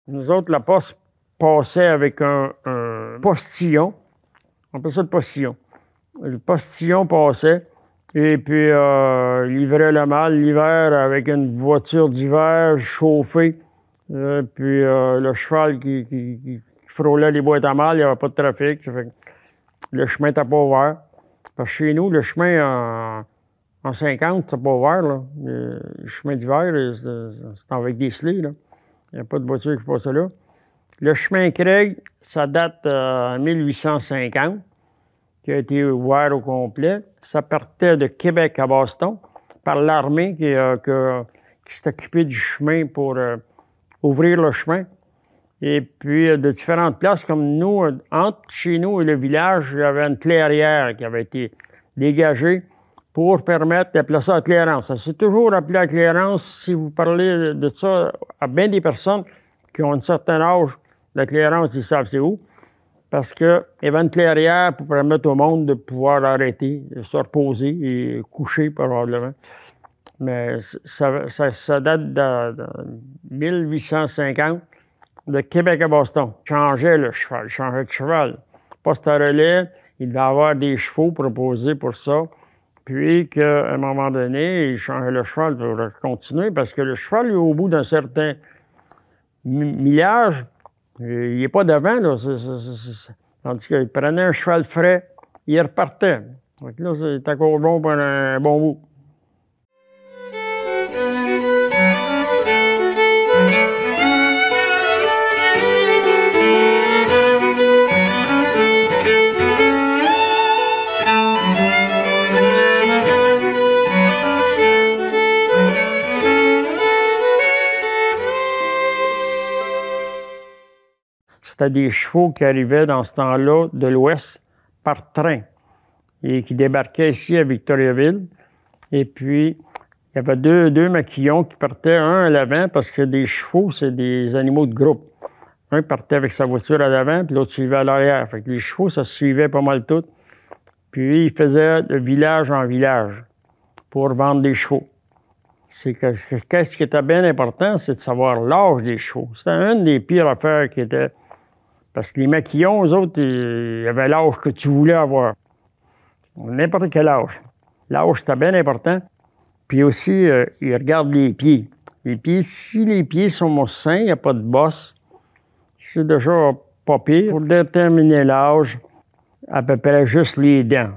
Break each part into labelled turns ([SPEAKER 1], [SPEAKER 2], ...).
[SPEAKER 1] Nous autres, la poste passait avec un postillon. On appelle ça le postillon. Le postillon passait et puis livrait le mal l'hiver avec une voiture d'hiver chauffée. Puis le cheval qui frôlait les boîtes à mal, il n'y avait pas de trafic. Fait que le chemin n'était pas ouvert. Parce que chez nous, le chemin en 50, c'était pas ouvert. Là. Le chemin d'hiver, c'était avec des slés. Il n'y a pas de voiture qui passait là. Le chemin Craig, ça date en 1850, qui a été ouvert au complet. Ça partait de Québec à Boston par l'armée qui s'est occupée du chemin pour ouvrir le chemin. Et puis, de différentes places, comme nous, entre chez nous et le village, il y avait une clairière qui avait été dégagée pour permettre d'appeler ça la clairance. Ça s'est toujours appelé la clairance. Si vous parlez de ça à bien des personnes qui ont un certain âge, la clairance, ils savent c'est où. Parce qu'il y avait une clairière pour permettre au monde de pouvoir arrêter, de se reposer et coucher probablement. Mais ça date de 1850, de Québec à Boston. Il changeait le cheval, il changeait de cheval. Poste à relais, il devait avoir des chevaux proposés pour ça. Puis qu'à un moment donné, il changeait le cheval pour continuer parce que le cheval, lui, au bout d'un certain millage, il n'est pas devant, là. Tandis qu'il prenait un cheval frais, il repartait. Donc là, c'est encore bon pour un bon bout. C'était des chevaux qui arrivaient dans ce temps-là de l'Ouest par train et qui débarquaient ici à Victoriaville. Et puis, il y avait deux maquillons qui partaient, un à l'avant, parce que des chevaux, c'est des animaux de groupe. Un partait avec sa voiture à l'avant, puis l'autre suivait à l'arrière. Fait que les chevaux, ça se suivait pas mal tout. Puis, ils faisaient de village en village pour vendre des chevaux. Qu'est-ce qui était bien important, c'est de savoir l'âge des chevaux. C'était une des pires affaires qui était... Parce que les maquillons, eux autres, ils avaient l'âge que tu voulais avoir. N'importe quel âge. L'âge, c'était bien important. Puis aussi, ils regardent les pieds. Les pieds, si les pieds sont sains, il n'y a pas de bosse, c'est déjà pas pire. Pour déterminer l'âge, à peu près juste les dents.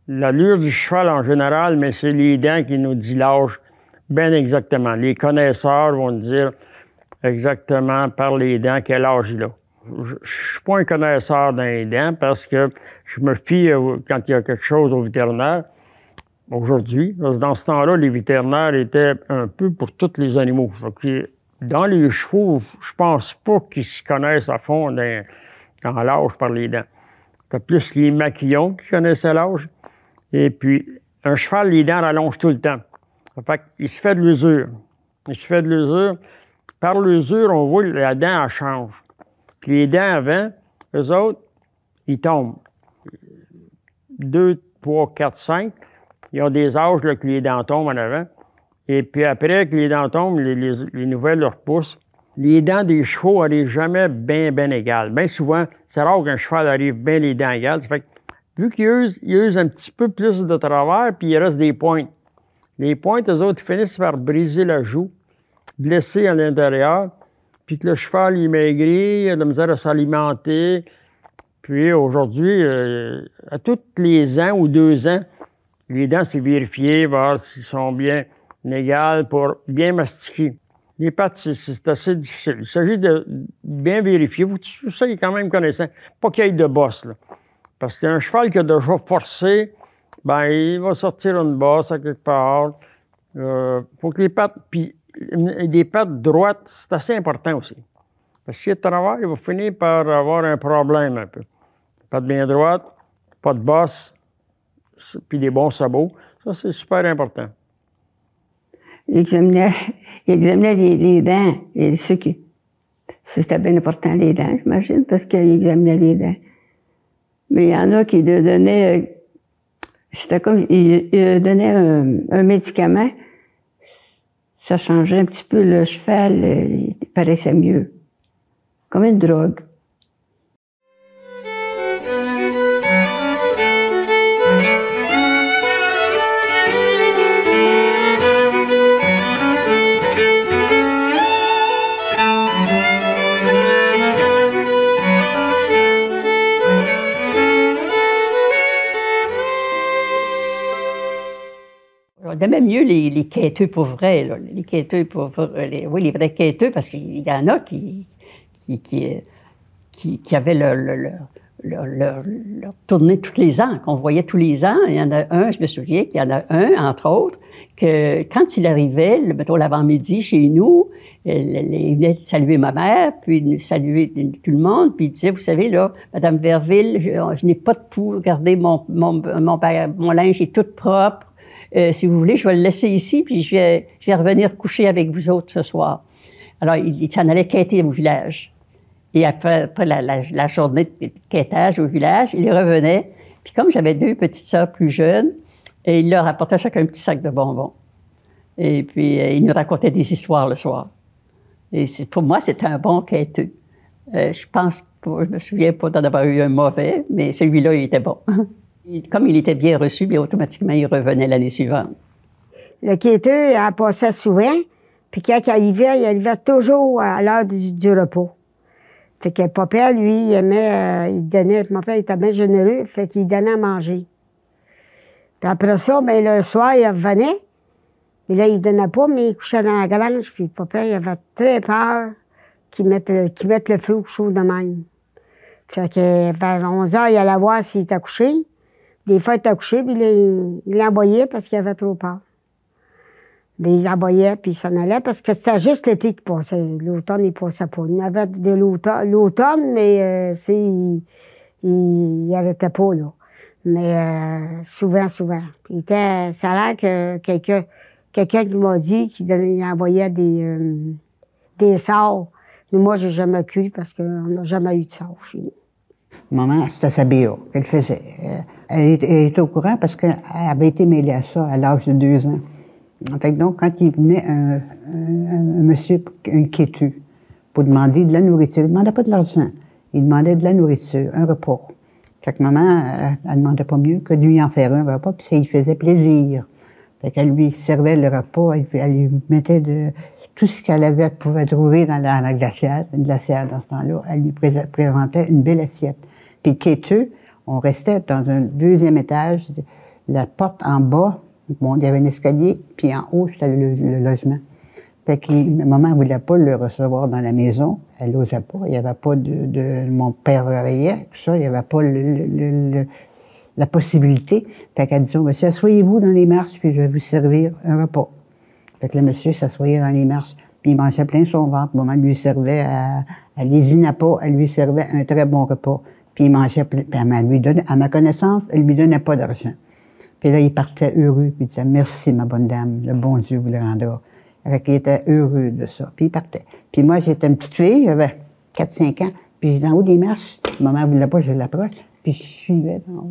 [SPEAKER 1] L'allure du cheval en général, mais c'est les dents qui nous dit l'âge bien exactement. Les connaisseurs vont dire exactement par les dents quel âge il a. Je ne suis pas un connaisseur d'un dents parce que je me fie quand il y a quelque chose au vétérinaire. Aujourd'hui, dans ce temps-là, les vétérinaires étaient un peu pour tous les animaux. Dans les chevaux, je pense pas qu'ils se connaissent à fond dans l'âge par les dents. C'est plus les maquillons qui connaissaient l'âge. Et puis, un cheval, les dents rallongent tout le temps. Fait qu'il se fait de l'usure. Il se fait de l'usure. Par l'usure, on voit que la dent, elle change. Puis les dents avant, eux autres, ils tombent. 2, 3, 4, 5. Ils ont des âges là, que les dents tombent en avant. Et puis après que les dents tombent, les nouvelles leur poussent. Les dents des chevaux n'arrivent jamais bien égales. Bien souvent, c'est rare qu'un cheval arrive bien les dents égales. Ça fait que, vu qu'ils usent un petit peu plus de travers, puis il reste des pointes. Les pointes, eux autres, finissent par briser la joue, blesser à l'intérieur. Puis que le cheval, il maigrit, il a de la misère à s'alimenter. Puis aujourd'hui, à tous les ans ou 2 ans, les dents, c'est vérifié, voir s'ils sont bien égales pour bien mastiquer. Les pattes, c'est assez difficile. Il s'agit de bien vérifier. Tout ça, il est quand même connaissant. Pas qu'il y ait de bosse, là. Parce qu'un cheval qui a déjà forcé, ben il va sortir une bosse à quelque part. Faut que les pattes... Puis, des pattes droites, c'est assez important aussi. Parce que s'il y a de travers, il va finir par avoir un problème un peu. Pattes bien droites, pas de bosse, puis des bons sabots. Ça, c'est super important.
[SPEAKER 2] Il examinait les dents. Et c'était bien important, les dents, j'imagine, parce qu'il examinait les dents. Mais il y en a qui lui donnaient... C'était comme... Il donnait un médicament. Ça changeait un petit peu le cheval, il paraissait mieux. comme une drogue.
[SPEAKER 3] On aimait mieux les quêteux pour vrai, là. Les quêteux pour oui, les vrais quêteux, parce qu'il y en a qui avaient leur tournée tous les ans, qu'on voyait tous les ans. Il y en a un, je me souviens qu'il y en a un, entre autres, que quand il arrivait, mettons l'avant-midi chez nous, il venait saluer ma mère, puis saluer tout le monde, puis il disait, vous savez, là, Madame Verville, je n'ai pas de pouls, regardez, mon linge est tout propre. Si vous voulez, je vais le laisser ici, puis je vais revenir coucher avec vous autres ce soir. Alors, il s'en allait quêter au village. Et après la journée de quêtage au village, il revenait. Puis comme j'avais 2 petites sœurs plus jeunes, il leur apportait chacun un petit sac de bonbons. Et puis, il nous racontait des histoires le soir. Et pour moi, c'était un bon quêteux. Je me souviens pas d'en avoir eu un mauvais, mais celui-là, il était bon. Comme il était bien reçu, bien automatiquement, il revenait l'année suivante.
[SPEAKER 4] Le quêteux, il en passait souvent, puis quand il arrivait toujours à l'heure du repos. Fait que papa, lui, il aimait, il donnait, mon père était bien généreux, fait qu'il donnait à manger. Puis après ça, ben le soir, il revenait, mais là, il donnait pas, mais il couchait dans la grange, puis papa, il avait très peur qu'il mette le feu au chaud de même. Fait que vers 11 heures, il allait voir s'il était couché. Des fois, il était couché, puis il l'envoyait parce qu'il avait trop peur. Mais il l'envoyait, puis il s'en allait, parce que c'était juste l'été qui passait. L'automne, il passait pas. Il y avait de l'automne, mais il arrêtait pas, là. Mais souvent. Ça a l'air que quelqu'un qui m'a dit qu'il envoyait des sorts. Mais moi, j'ai jamais cru, parce qu'on n'a jamais eu de sorts chez nous.
[SPEAKER 5] Maman, c'était sa BA qu'elle faisait. Elle était au courant parce qu'elle avait été mêlée à ça à l'âge de 2 ans. Fait que donc, quand il venait un monsieur, un quêteux, pour demander de la nourriture, il ne demandait pas de l'argent, il demandait de la nourriture, un repas. Fait que maman, elle ne demandait pas mieux que de lui en faire un repas, puis ça lui faisait plaisir. Fait qu'elle lui servait le repas, elle lui mettait tout ce qu'elle pouvait trouver dans la glacière, une glacière dans ce temps-là, elle lui présentait une belle assiette. Puis le quêteux, on restait dans un 2e étage, la porte en bas, bon, il y avait un escalier, puis en haut, c'était le logement. Fait que maman ne voulait pas le recevoir dans la maison, elle n'osait pas, il n'y avait pas mon père réveillait, tout ça, il n'y avait pas la possibilité. Fait qu'elle disait, monsieur, asseyez-vous dans les marches, puis je vais vous servir un repas. Fait que le monsieur s'assoyait dans les marches, puis il mangeait plein son ventre. Maman lui servait, elle lésinait pas, elle lui servait un très bon repas. Puis il mangeait plein, puis elle lui donnait, à ma connaissance, elle lui donnait pas d'argent. Puis là, il partait heureux, puis il disait, merci, ma bonne dame, le bon Dieu vous le rendra. Fait qu'il était heureux de ça, puis il partait. Puis moi, j'étais une petite fille, j'avais 4-5 ans, puis j'étais en haut des marches. Maman voulait pas que je l'approche, puis je suivais dans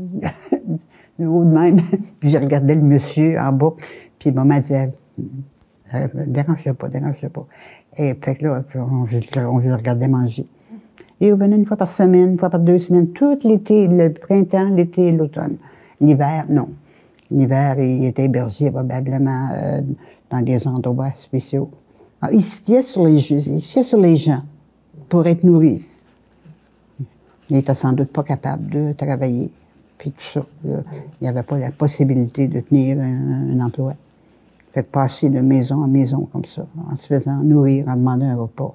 [SPEAKER 5] le haut de même, puis je regardais le monsieur en bas, puis maman disait, dérange pas. Et fait que là, on le regardait manger. Et il revenait une fois par semaine, une fois par 2 semaines, tout l'été, le printemps, l'été et l'automne. L'hiver, non. L'hiver, il était hébergé probablement dans des endroits spéciaux. Alors, il se fiait sur les gens pour être nourri. Il était sans doute pas capable de travailler, puis tout ça. Il n'y avait pas la possibilité de tenir un emploi. Fait que passer de maison en maison comme ça, en se faisant nourrir, en demandant un repas.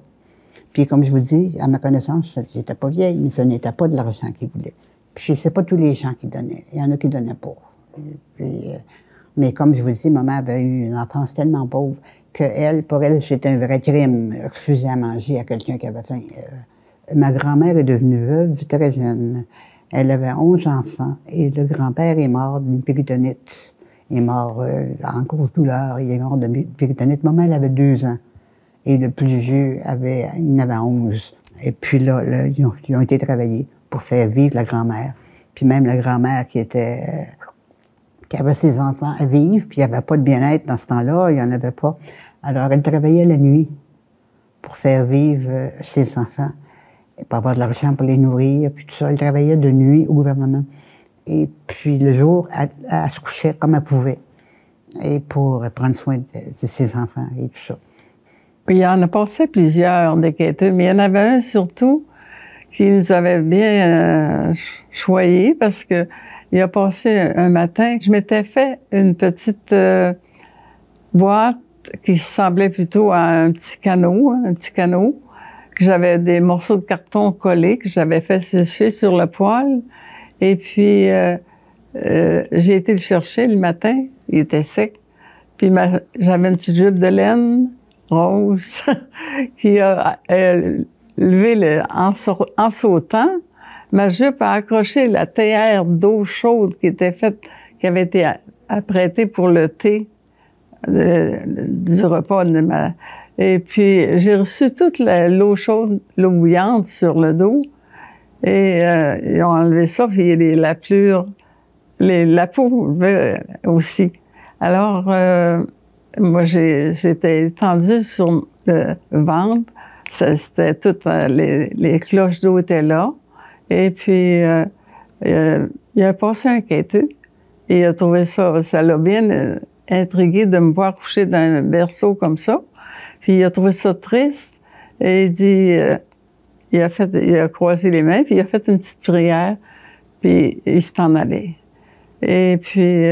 [SPEAKER 5] Puis comme je vous dis, à ma connaissance, j'étais pas vieille, mais ce n'était pas de l'argent qu'il voulait. Puis c'est pas tous les gens qui donnaient. Il y en a qui donnaient pas. Puis, mais comme je vous dis, maman avait eu une enfance tellement pauvre que pour elle, c'était un vrai crime, refuser à manger à quelqu'un qui avait faim. Ma grand-mère est devenue veuve très jeune. Elle avait 11 enfants et le grand-père est mort d'une péritonite. Il est mort en grosse douleur, il est mort de péritonite. Maman, elle avait 2 ans. Et le plus vieux il en avait 11. Et puis là, ils ont été travailler pour faire vivre la grand-mère. Puis même la grand-mère qui avait ses enfants à vivre, puis il n'y avait pas de bien-être dans ce temps-là, il n'y en avait pas. Alors, elle travaillait la nuit pour faire vivre ses enfants. pour avoir de l'argent pour les nourrir, puis tout ça. Elle travaillait de nuit au gouvernement. Et puis le jour, elle se couchait comme elle pouvait, et pour prendre soin de ses enfants et tout ça.
[SPEAKER 6] Il y en a passé plusieurs des quêteux, mais il y en avait un surtout qui nous avait bien choyés parce que il a passé un matin, je m'étais fait une petite boîte qui ressemblait plutôt à un petit canot, que j'avais des morceaux de carton collés que j'avais fait sécher sur le poêle. Et puis, j'ai été le chercher le matin, il était sec. Puis j'avais une petite jupe de laine rose qui a levé en sautant. Ma jupe a accroché la théière d'eau chaude qui avait été apprêtée pour le thé du repas de Et puis, j'ai reçu toute l'eau chaude, l'eau bouillante sur le dos. Et ils ont enlevé ça, puis la peau aussi. Alors, moi, j'étais étendue sur le ventre. C'était toutes les cloches d'eau étaient là. Et puis, il a passé un quêteux. Et il a trouvé ça l'a bien intrigué de me voir coucher dans un berceau comme ça. Puis il a trouvé ça triste. Et il dit, il a croisé les mains, puis il a fait une petite prière, puis il s'est en allé. Et puis,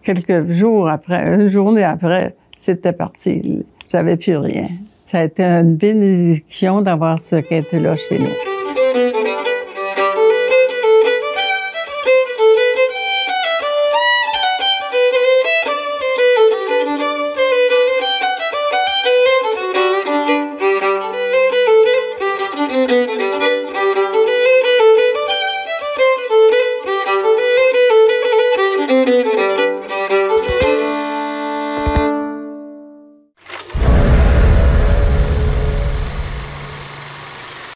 [SPEAKER 6] quelques jours après, une journée après, c'était parti. J'avais plus rien. Ça a été une bénédiction d'avoir ce quêteux-là chez nous.